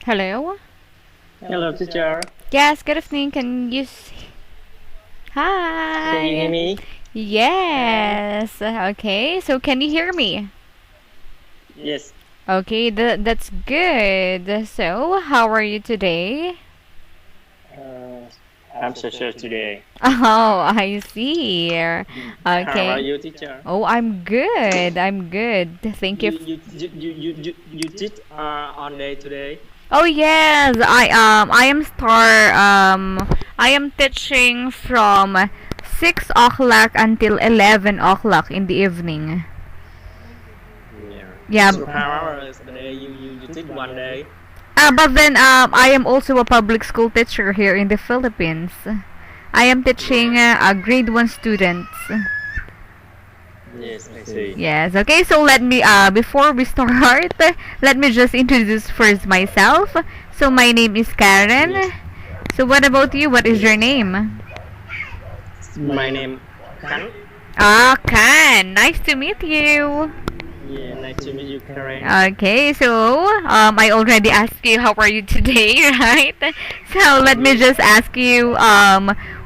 Hello? Hello, teacher. Yes, good evening. Can you Can you hear Hi. me? Yes. Okay. So can you hear me? Yes. Okay, that's good. So, how are you today? Uh, I'm so sure today. Oh, I see. How are Okay. you, teacher? Oh, I'm good. I'm good. Thank you. You did on day today? Oh yes, I am teaching from 6 o'clock until 11 o'clock in the evening. Yeah. Yeah. So how hours a day you did one day? But then I am also a public school teacher here in the Philippines. I am teaching Yeah. grade 1 students. Yes, I see. Yes. Okay. So let me before we start, let me just introduce first myself. So my name is Yes. Karen. So what about you? What is your Yes. name? My name Khanh. Ah, Khan. Nice to meet you. Yeah, nice to meet you, Karen. Okay, so I already asked you how are you today, right? So let me Yes. just ask you,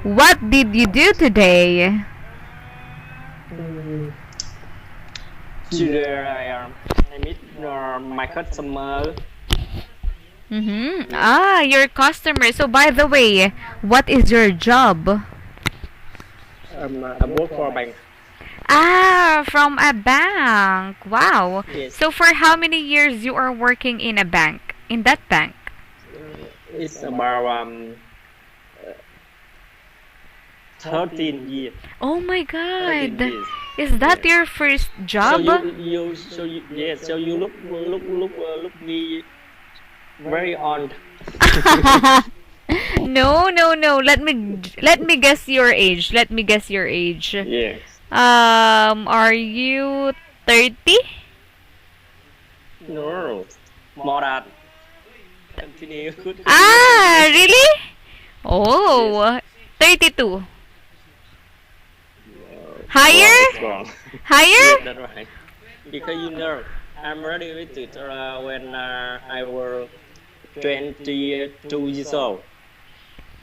what did you do today? Mm, Today I meet my customer. Mm-hmm. Yes. Ah, your customer. So by the way, what is your job? I work for a bank. Ah, from a bank. Wow. Yes. So for how many years you are working in a bank? In that bank? It's about 13 years. Oh my 13 God. years. Is that Yes. your first So job? you look me very old. No, no, no. Let me guess your age. Let me guess your age. Yes. Are you 30? No. More than continue. Could you Ah, continue? really? Yes. Oh, 32. Wrong. Higher? It's wrong. Yes, Higher? that's right. Because I'm ready with it when I was 22 years old.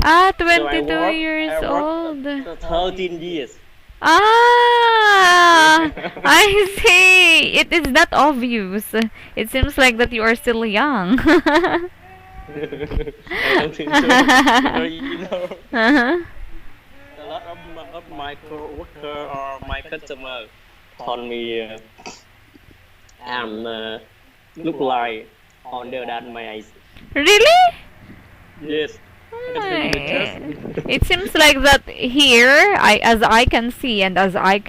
Ah, So 22 years I worked old. 13 years. Ah, Yeah. I see. It is not obvious. It seems like that you are still young. I don't think so. Because Uh-huh. a lot of my co-worker or my customer told me I'm look like older than my age. Really? Yes, it's the truth. Hmm. It seems like that here, as I can see and as I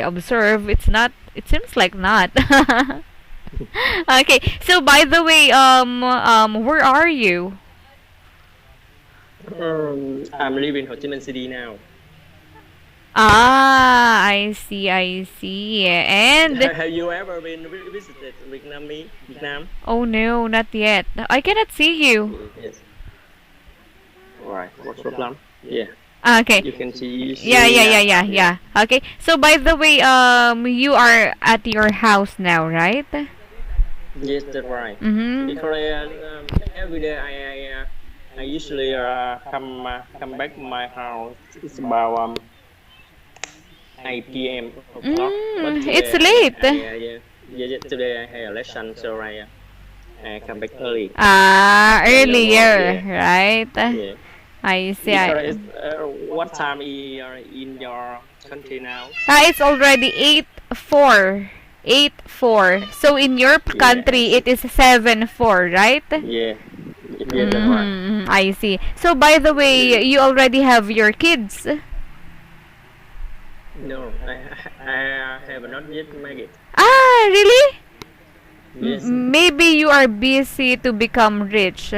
observe, it's not. It seems like not. Okay. So by the way, where are you? I'm living in Ho Chi Minh City now. Ah, I see, I see. And Have you ever been visited Vietnam? oh no, not yet. I cannot see you. Yes. Right. What's the plan? Yeah. Okay. You can see Yeah, me yeah, yeah, now. yeah, Yeah. yeah. Okay. So by the way, you are at your house now, right? Yes, that's right. Mm-hmm. Because every day I usually come back to my house. It's about 8 p.m. o'clock. But It's today late. today I had a lesson, so I come back early Ah, in the morning. earlier, right? Yeah. I see. Because what time is in your country now? It's already 8:04. 8:04. So in your Yeah, I country, see. it is 7:04, right? Yeah, yeah, that's right. I see. So by the way, you already have your kids. No, I have not yet made it. Ah, really? Yes. Maybe you are busy to become rich.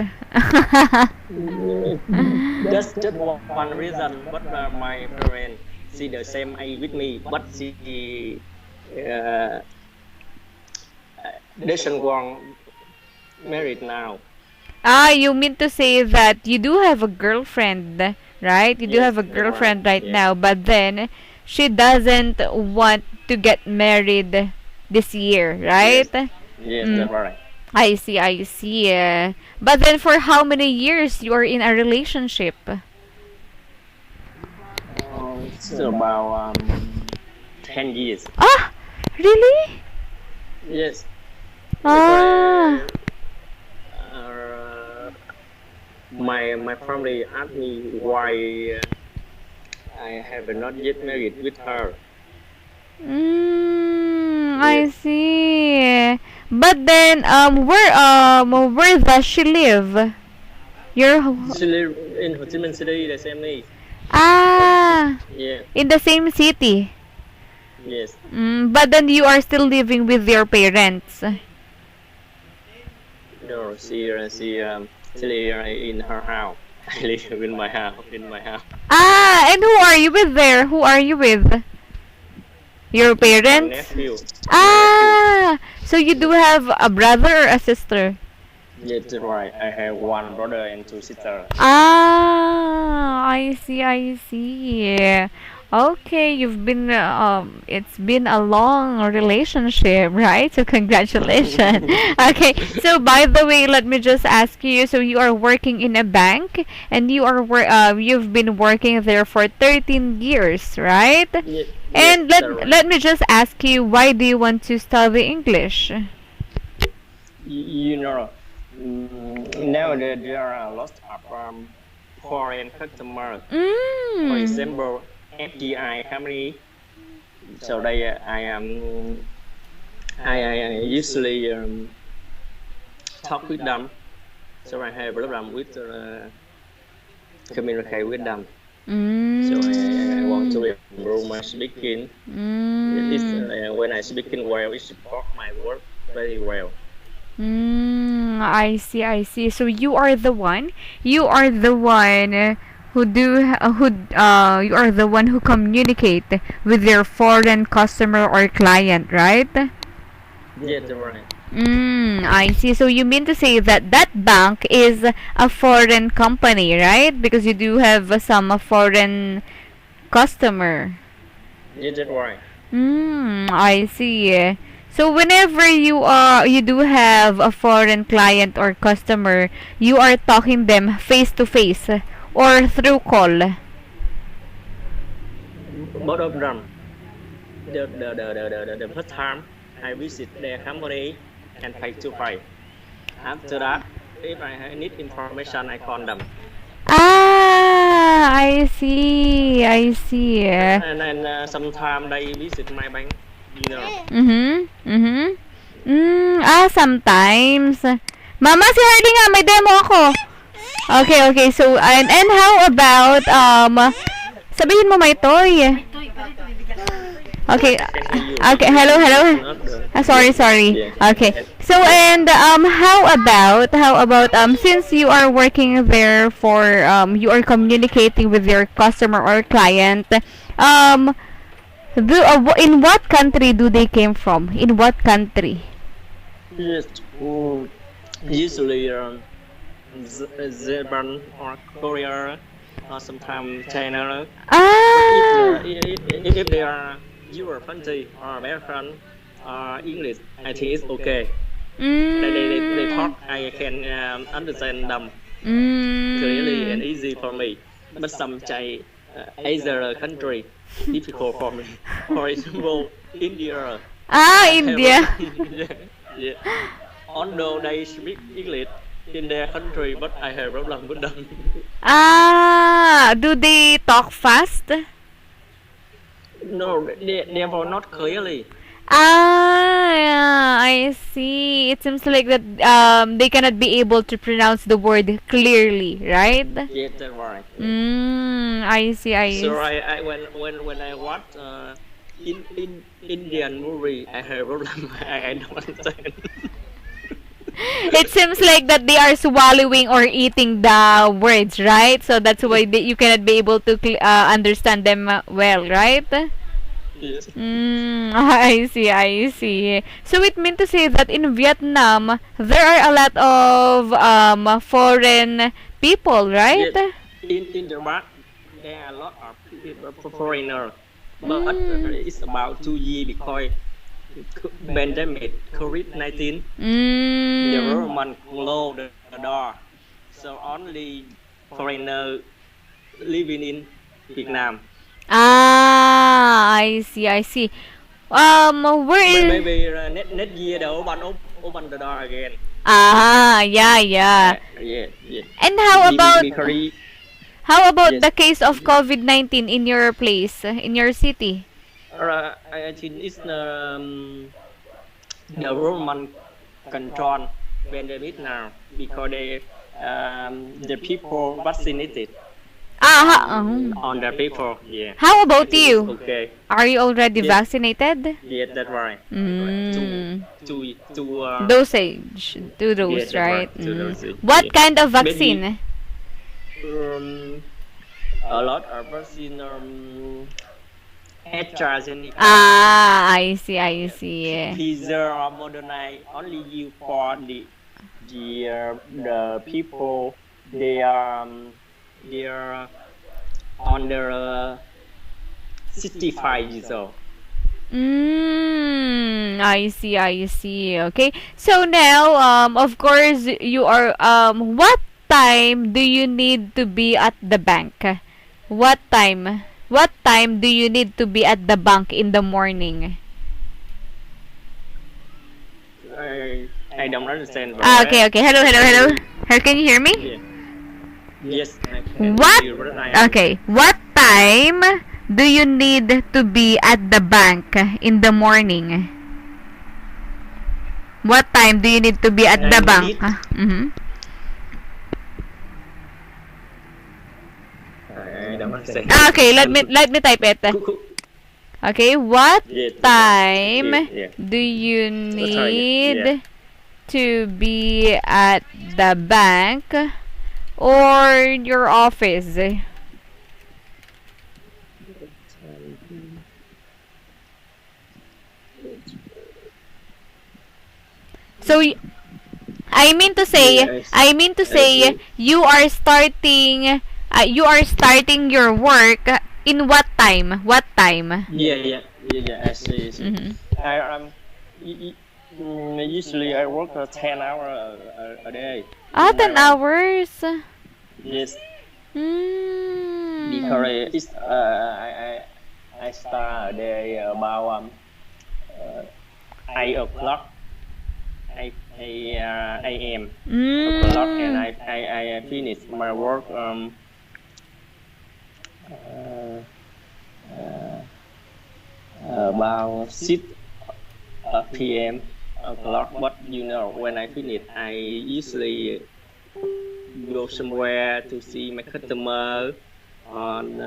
That's just one reason. But my parents see the same age with me, but she uh, doesn't want married now. Ah, you mean to say that you do have a girlfriend, right? You do Yes, have a that's right. girlfriend right Yeah. now, but then she doesn't want to get married this year, right? Yes, yes, Mm. that's right. I see, I see. But then for how many years you are in a relationship? It's about 10 years. Ah, really? Yes, Ah. because my family asked me why I have not yet married with her. I Yes, see. But then, where does she live? Your she live in Ho Chi Minh City, the same me. ah, Yeah, in the same city. yes. But then you are still living with your parents. No, she live in her house. I live in my house. In my house. Ah, and who are you with there? Who are you with? Your My parents? nephew. My nephew. Ah, so you do have a brother or a sister? Yes, that's right. I have one brother and two sisters. Ah, I see, I see. Okay, it's been a long relationship, right? So congratulations. Okay, so by the way, let me just ask you, so you are working in a bank and you've been working there for 13 years, right? Yes, And that's right. let me just ask you, why do you want to study English? You know, nowadays there are a lot of foreign customers. For Mm. example, FDI company. So I am I usually talk with them. So I have a problem with communicate with them. So I want to improve my speaking. When I speaking well, it support my work very well. I see, I see. So you are the one you are the one who communicate with your foreign customer or client, right? Yes, right. I see. So you mean to say that that bank is a foreign company, right? Because you do have some foreign customer. Yes, that's right. I see. So whenever you do have a foreign client or customer, you are talking them face to face or through call. Both of them. The first time I visit their company and face to face. After that, if I need information, I call them. Ah, I see. I see. And then sometimes they visit my bank. You know. Mhm. Mhm. Sometimes. Mama, si Hardy nga, may demo ako. Okay, okay. So, and how about, sabihin mo may toy. Okay. I can hear you. Okay, hello, hello. Not the. Sorry, Yes. sorry. Yes. Okay. So, and, how about, since you are working there for, you are communicating with your customer or client, um, in what country do they came from? In what country? Yes. Usually Japan or Korea or sometimes China. But Ah. if they are Europe country or American or English, I think it's okay. They Mm. talk, I can understand them clearly and Mm. easy for me. But some Asia country difficult for me. For example, India. Ah, I have India. problem. Yeah, yeah. Although they speak English in their country, but I have problem with them. Ah, do they talk fast? No, they were not clearly. Ah, yeah, I see. It seems like that they cannot be able to pronounce the word clearly, right? Yes, that's right. Yeah. I see, I So see. when I watch in Indian movie, I have problem. I don't understand. It seems like that they are swallowing or eating the words, right? So that's why you cannot be able to understand them well, right? Yes. I see, I see. So it means to say that in Vietnam, there are a lot of foreign people, right? Yes. In the back, there are a lot of people, foreigner, but Mm. it's about 2 years because pandemic COVID-19. The Mm. government closed the door, so only foreigner living in Vietnam. Ah, I see, I see. Where is... Maybe next year they open the door again. Ah, yeah, yeah. Yeah, yeah. And how about Because the yes, case of COVID-19 in your place, in your city? I think it's the government control pandemic now because the people vaccinated on the people. Yeah, How about it's you? okay. Are you already Yes, vaccinated? yes, that's right. Two, Mm. two. Dosage, two Yes, dose, that's right. right? Two Mm. doses. What Yeah, kind of maybe vaccine? um, a lot of vaccine AstraZeneca, Ah, I see, I yeah, see. Pfizer or Moderna only used for the people they are under 65 years old. I see, I see. Okay. So now, of course, you are, what time do you need to be at the bank? What time? What time do you need to be at the bank in the morning? I don't understand very Ah, okay, well. okay. Hello, hello, Can hello. you? Hello, can you hear me? Yeah. Yes, I can hear What? you, but I am. Okay. What time do you need to be at the bank in the morning? What time do you need to be at I the bank? need. Mm-hmm. I don't understand. Ah, okay, let me type it. Cool. Okay, what Yeah, time yeah, yeah. do you Sorry, yeah. need to be at the bank or your office? So I mean to say, Yes, I see. you are starting your work in what time? What time? Yeah. I see. I see. Mm-hmm. I usually I work 10 hours a day Ah, in my 10 bank. hours. Yes, Mm. because it's I start a day about 8 o'clock, 8 a.m. o'clock, and Mm. I finish my work uh, uh, about 6 p.m. o'clock. But when I finish, I usually go somewhere to see my customer on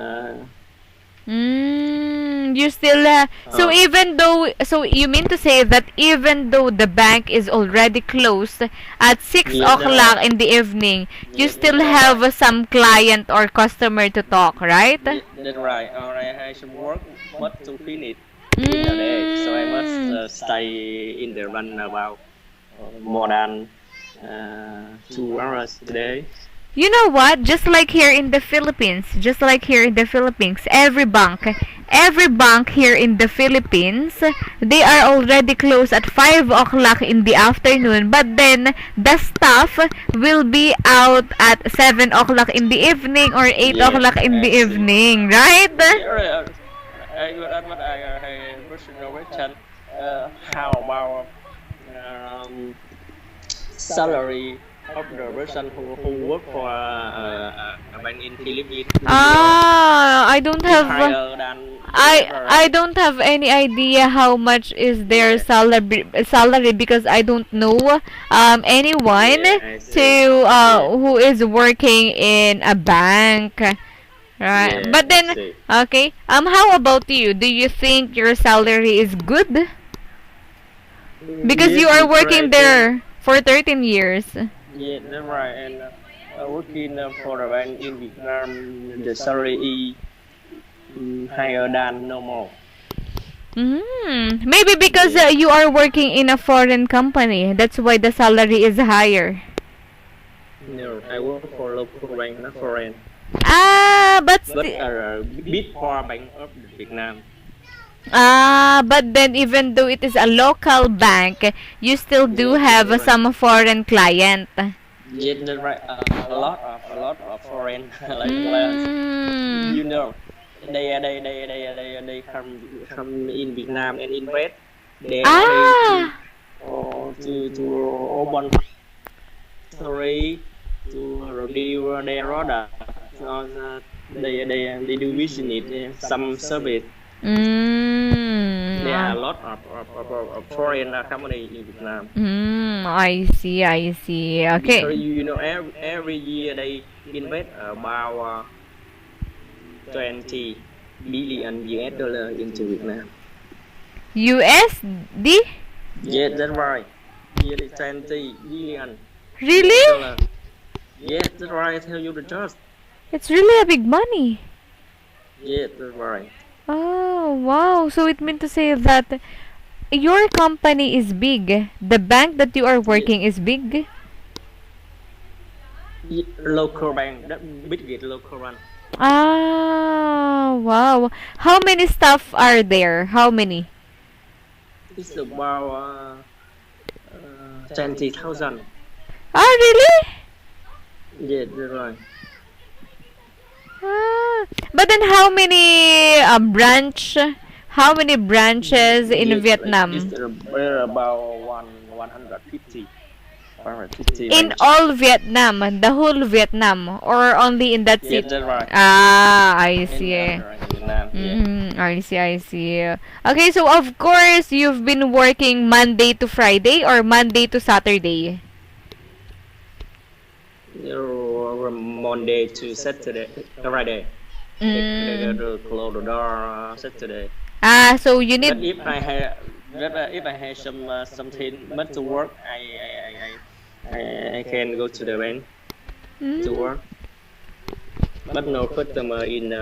You still so uh, even though, so you mean to say that even though the bank is already closed at 6 yeah, that's right. o'clock in the evening, you Yeah, still that's have right. some client or customer to talk, right? Yeah, that's right. Or I should work but to finish in a day, so I must Mm. stay in the run about more than 2 hours a day. You know what? Just like here in the Philippines, every bank here in the Philippines, they are already closed at 5 o'clock in the afternoon, but then the staff will be out at 7 o'clock in the evening or 8 Yeah, o'clock in the I see. evening, right? Yeah, right. I got that, but I personal question. How about um, salary of the person who work for a bank in Philippines? Do you know? Ah, I don't It's have higher than I right? don't have any idea how much is their Yeah, salary because I don't know anyone yeah, I to see. Yeah, who is working in a bank, right? yeah, But I then, see. okay, how about you? Do you think your salary is good? Because you Yes, are because I working think there for 13 years. yeah, that's right. And working for a bank in Vietnam, the salary is higher than normal. Maybe because Yeah. you are working in a foreign company. That's why the salary is higher. No, I work for local bank, not foreign, Ah, but but big for bank of Vietnam. But then even though it is a local bank, you still do Yeah, that's have right. some foreign client. Yeah, that's right. A lot of foreign like clients. Mm. You know, they come in Vietnam and invest. They Ah. to open factory to review their product. They do business, some service. There are a Mm. lot of foreign company in Vietnam. I see, I see. Because Okay. you know every year they invest about 20 billion US dollar into Vietnam. USD? Yes, that's right. Yearly 20 billion US Really? dollar. Yes, that's right. I tell you the truth. It's really a big money. Yes, that's right. Oh, wow. So it means to say that your company is big. The bank that you are Yes. working is big. Local bank, that big local one. Ah, wow. How many staff are there? How many? It's about 20,000. Ah, really? Yes, that's right. Ah, but then how many branches in Yes, it's Vietnam? about 150. 150 In branch. all Vietnam, the whole Vietnam, or only in that Yes, city? that's right. Ah, I In see. right, Vietnam. Yeah. I see, I see. Okay, so of course, you've been working Monday to Friday or Monday to Saturday? Monday to Saturday, Friday. They go Mm. to close the door Saturday. Ah, so you But need. if I have something but to work, I can go to the bank to Mm. work. But no customer in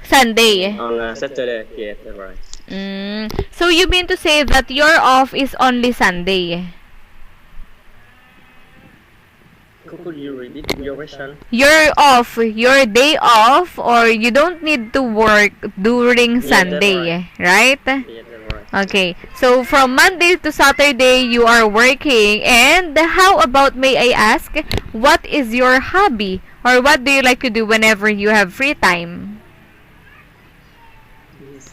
Sunday. on Saturday. Yeah, that's right. So you mean to say that your off is only Sunday? Could you repeat your question? You're off, your day off, or you don't need to work during Yeah, that's right. Sunday, right? Yeah, that's right. Okay, so from Monday to Saturday, you are working. And how about, may I ask, what is your hobby? Or what do you like to do whenever you have free time? Yes,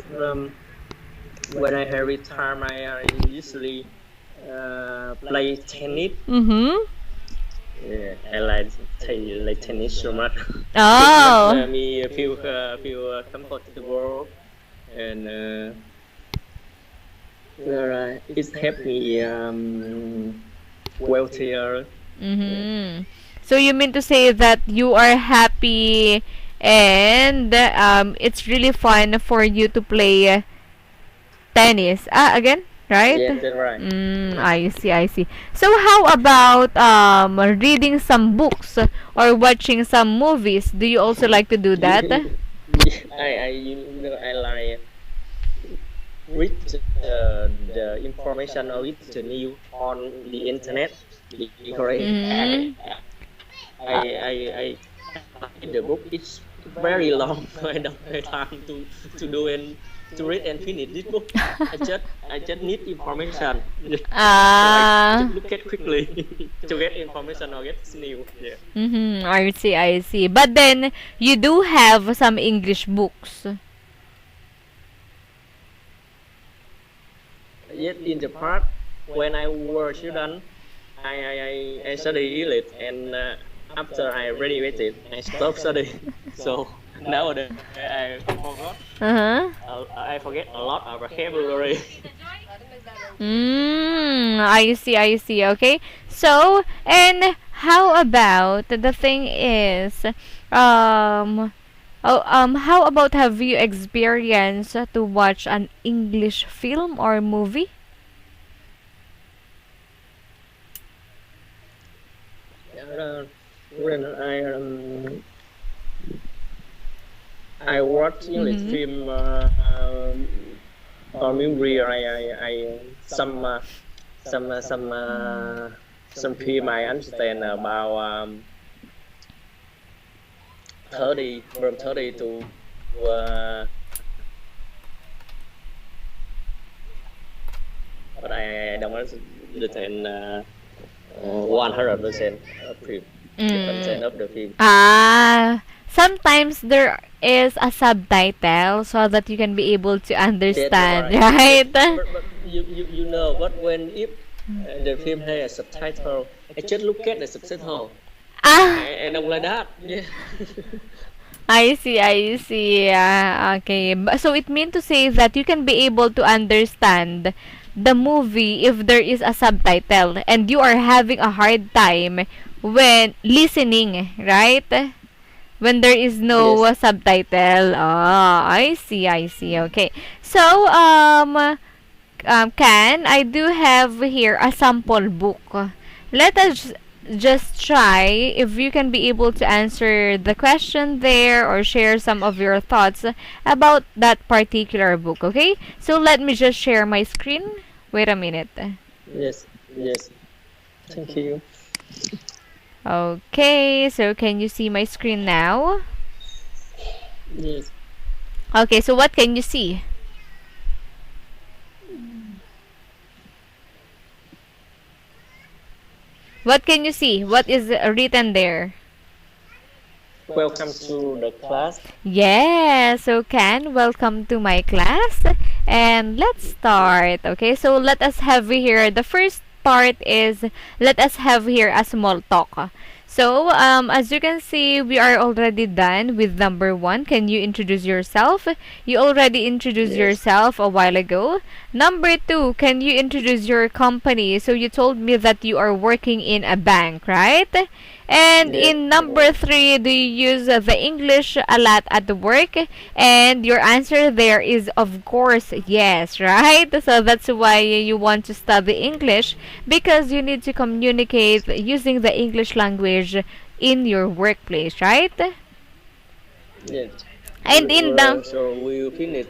when I have time, I usually play tennis. Mm-hmm. Yeah, I like tennis so much. It makes Oh. me feel comfortable and it helps me wealthier. Yeah. Mm-hmm. So you mean to say that you are happy and it's really fun for you to play tennis. Ah, again, right? Yes, that's right. I see, I see. So how about reading some books or watching some movies? Do you also like to do that? I like read the information or read the news on the internet because Mm. I read the book. It's very long. I don't have time to do and to read and finish this book. I just need information. So I Ah. just look at quickly to get information or get news. Yeah. I see, I see. But then you do have some English books. Yet in the past, when I was student, I study English, and after I graduated, I stopped studying. So nowadays Uh-huh. I forget a lot of vocabulary. I see, I see. Okay. So, and how about the thing is, how about, have you experienced to watch an English film or movie? When I watch English Mm-hmm. film or movie, some uh, some uh, some film I understand about 30 to uh, but I don't understand 100% of the content Mm. of the film. Sometimes there is a subtitle so that you can be able to That's understand, right. But right? but you know what, when if the film has a subtitle, I just look at the subtitle. Ah, And I'm like that. Yeah. I see, I see. Okay. So it means to say that you can be able to understand the movie if there is a subtitle and you are having a hard time when listening, right? When there is no Yes. subtitle. Ah, I see, I see. Okay. So, Can, I do have here a sample book. Let us just try if you can be able to answer the question there or share some of your thoughts about that particular book, okay? So let me just share my screen. Wait a minute. Yes. Yes. Thank you. Okay, so can you see my screen now? Yes. Okay, so what can you see? What can you see? What is written there? Welcome to the class. Yeah, so Ken, welcome to my class. And let's start. Okay, so let us have here the first part is let us have here a small talk. So, as you can see, we are already done with number one. Can you introduce yourself? You already introduced Yes. yourself a while ago. Number two, can you introduce your company? So, you told me that you are working in a bank, right? And Yes. in number three, do you use the English a lot at work? And your answer there is of course yes, right? So that's why you want to study English because you need to communicate using the English language in your workplace, right? Yes. And in the So we will finish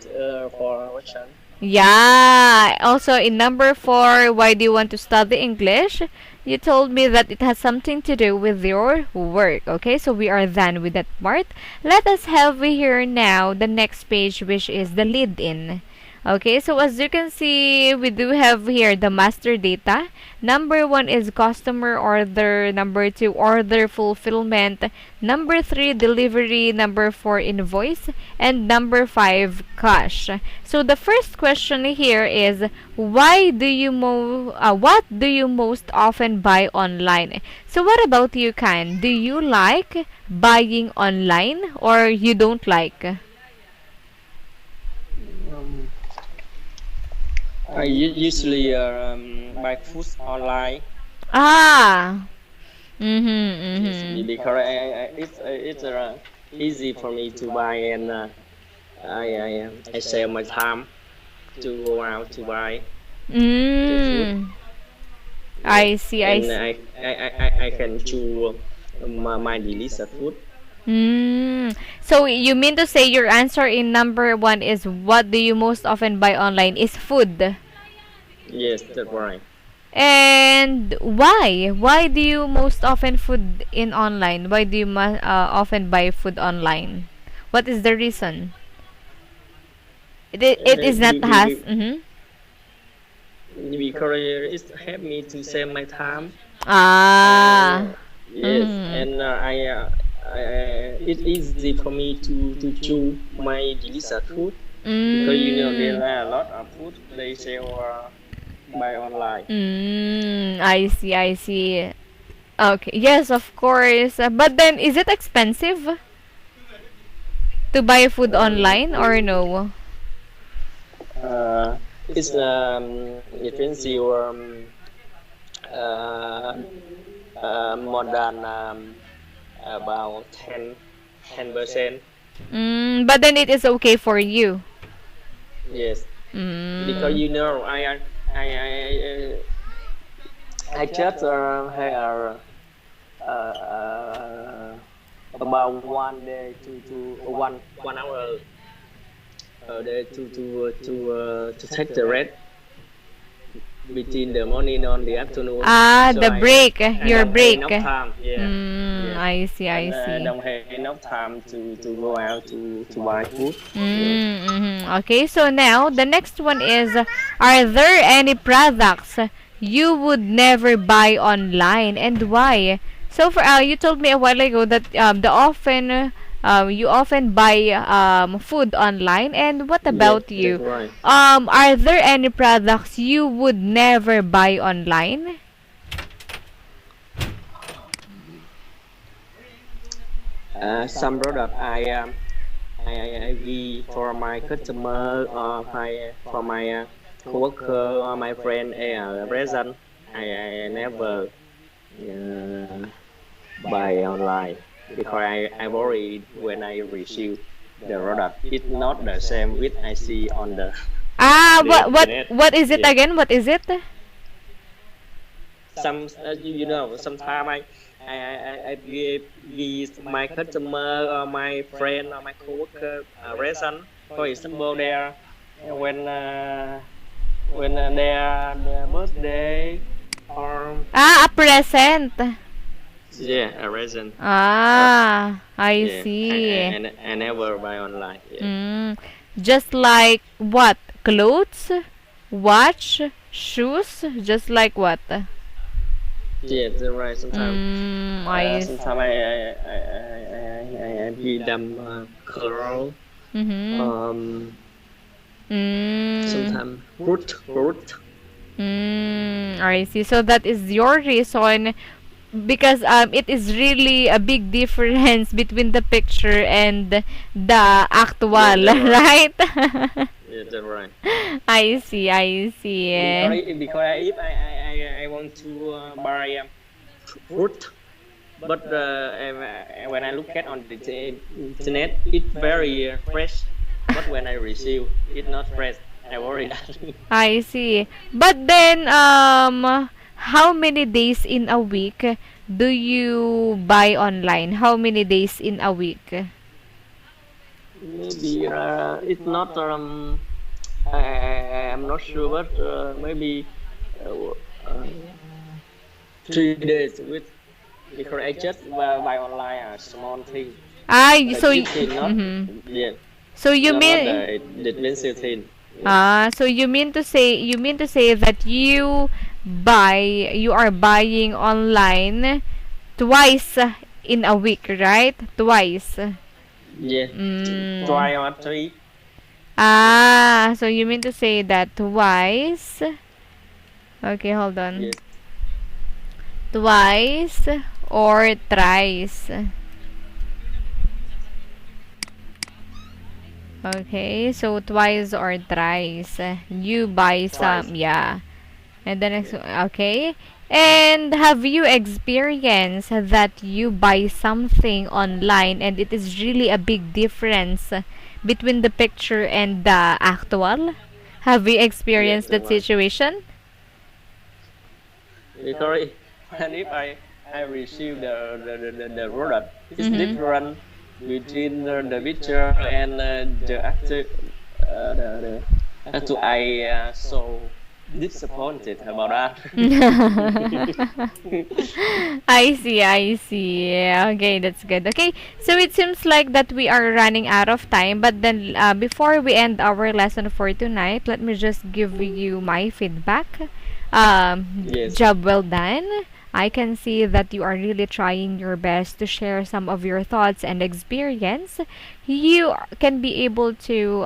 for question. Yeah. Also, in number four, why do you want to study English? You told me that it has something to do with your work. Okay, so we are done with that part. Let us have here now the next page, which is the lead in. Okay, so as you can see, we do have here the master data. Number one is customer order. Number two, order fulfillment. Number three, delivery. Number four, invoice. And number five, cash. So the first question here is, what do you most often buy online? So what about you, Kan? Do you like buying online or you don't like? Um, I usually buy food online. Ah. Mhm, Yes, mhm. because it's easy for me to buy, and I save my time to go out to buy the food. Mm. Yes, I see, I and see. I can choose my delicious food. Mm. So you mean to say your answer in number one is what do you most often buy online is food? Yes, that's right. And why? Why do you most often food in online? Why do you often buy food online? What is the reason? It is not has. Mm-hmm. Because it helped me to save my time. Ah. Yes, Mm-hmm. and it's easy for me to choose my delicious food, because there Mm. are a lot of food they sell by online. Mm. I see. I see. Okay. Yes, of course. But then, is it expensive to buy food online or Um, no? uh, it's expensive, uh, more than about 10%. But then it is okay for you. Yes, because Mm. I I just have uh, about 1 day to 1 hour a day to take the rest between the morning and the afternoon. Ah, So the break, I your don't have break. enough time. Yeah, yes. I I see, I and see. don't have enough time to go out to buy food. Yeah. Mm-hmm. Okay, so now the next one is, are there any products you would never buy online and why? So for you told me a while ago that you often buy food online, and what Yeah, about that's you? right. Are there any products you would never buy online? Some product I give for my customer or for my coworker or my friend a present. I never uh, buy online because I worry when I receive the product. It's not the same with I see on the internet. What is it Yeah. again? What is it? Some you know sometimes I give my customer or my friend or my coworker a present. For example, there when their birthday or Ah, a present. yeah a present. Uh, I yeah, see. I never buy online. Yeah, Mm, just like what? Clothes, watch, shoes, just like what? yeah, that's right. I Sometimes I give them clothes. Mm-hmm. Um, Mm. sometimes fruit. I see. So that is your reason because it is really a big difference between the picture and the actual, Yeah, that's right. right? Yeah, that's right. I see, I see. Because if I want to buy fruit, but when I look at on the internet, it's very fresh. But when I receive, it's not fresh. I worry that. I see. But then, how many days in a week do you buy online? How many days in a week? Maybe it's not I'm not sure, but maybe uh, uh, 3 days with because I just buy online a small thing. So Cheap thing, not mhm. yeah, So you not mean the expensive thing. Yeah. so you mean to say that you are buying online twice in a week, right? Twice. Yeah, Mm. try or three. So you mean to say that twice? Okay, hold on. Yes, Twice or thrice? Okay, so twice or thrice. You buy twice. some, yeah. And the next Yeah. one, okay. And have you experienced that you buy something online and it is really a big difference between the picture and the actual? Have you Yeah, experienced that's that right. situation? Because when if I receive the product, it's Mm-hmm. different between the picture and the actor. The actual I so disappointed about that. I see, I see. Okay, that's good. Okay, so it seems like that we are running out of time, but then before we end our lesson for tonight, let me just give you my feedback. Yes. Job well done. I can see that you are really trying your best to share some of your thoughts and experience. You can be able to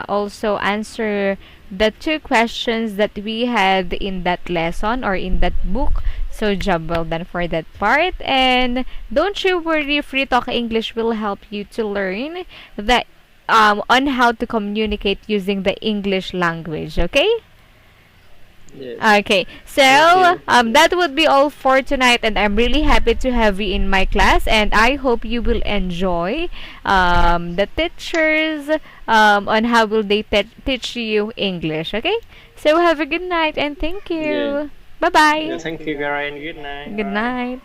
also answer the two questions that we had in that lesson or in that book. So, job well done for that part. And don't you worry, Free Talk English will help you to learn that on how to communicate using the English language. Okay? Yes. Okay, Thank so you. Yeah. that would be all for tonight, and I'm really happy to have you in my class, and I hope you will enjoy the teachers on how will they teach you English. Okay, so have a good night and thank Yeah. you. Bye Yeah, bye. thank you, Karen. Good night. Good night.